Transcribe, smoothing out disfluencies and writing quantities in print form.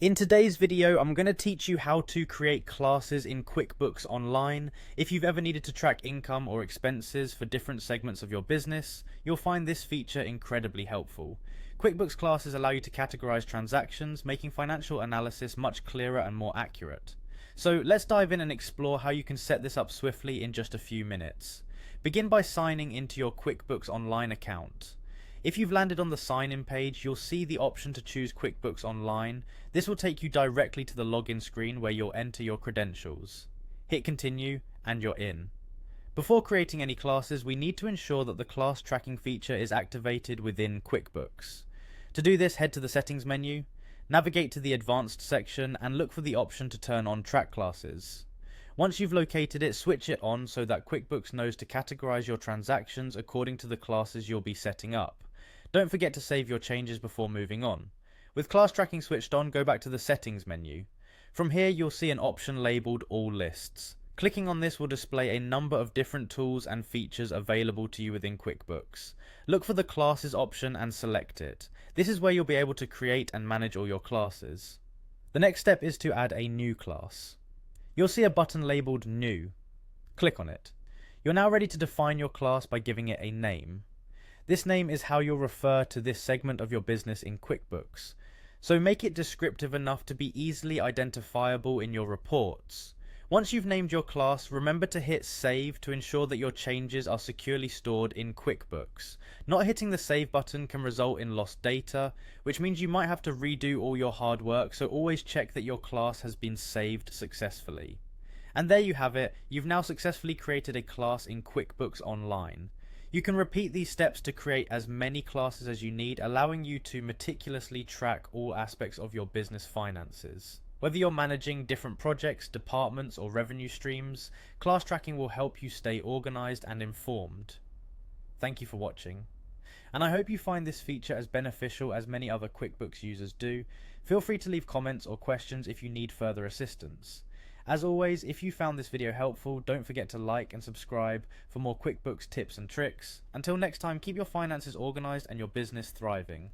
In today's video, I'm going to teach you how to create classes in QuickBooks Online. If you've ever needed to track income or expenses for different segments of your business, you'll find this feature incredibly helpful. QuickBooks classes allow you to categorize transactions, making financial analysis much clearer and more accurate. So let's dive in and explore how you can set this up swiftly in just a few minutes. Begin by signing into your QuickBooks Online account. If you've landed on the sign-in page, you'll see the option to choose QuickBooks Online. This will take you directly to the login screen where you'll enter your credentials. Hit continue and you're in. Before creating any classes, we need to ensure that the class tracking feature is activated within QuickBooks. To do this, head to the settings menu, navigate to the advanced section and look for the option to turn on track classes. Once you've located it, switch it on so that QuickBooks knows to categorize your transactions according to the classes you'll be setting up. Don't forget to save your changes before moving on. With class tracking switched on, go back to the settings menu. From here you'll see an option labelled All Lists. Clicking on this will display a number of different tools and features available to you within QuickBooks. Look for the classes option and select it. This is where you'll be able to create and manage all your classes. The next step is to add a new class. You'll see a button labelled New. Click on it. You're now ready to define your class by giving it a name. This name is how you'll refer to this segment of your business in QuickBooks, so make it descriptive enough to be easily identifiable in your reports. Once you've named your class, remember to hit Save to ensure that your changes are securely stored in QuickBooks. Not hitting the Save button can result in lost data, which means you might have to redo all your hard work, so always check that your class has been saved successfully. And there you have it, you've now successfully created a class in QuickBooks Online. You can repeat these steps to create as many classes as you need, allowing you to meticulously track all aspects of your business finances. Whether you're managing different projects, departments, or revenue streams, class tracking will help you stay organized and informed. Thank you for watching. And I hope you find this feature as beneficial as many other QuickBooks users do. Feel free to leave comments or questions if you need further assistance. As always, if you found this video helpful, don't forget to like and subscribe for more QuickBooks tips and tricks. Until next time, keep your finances organized and your business thriving.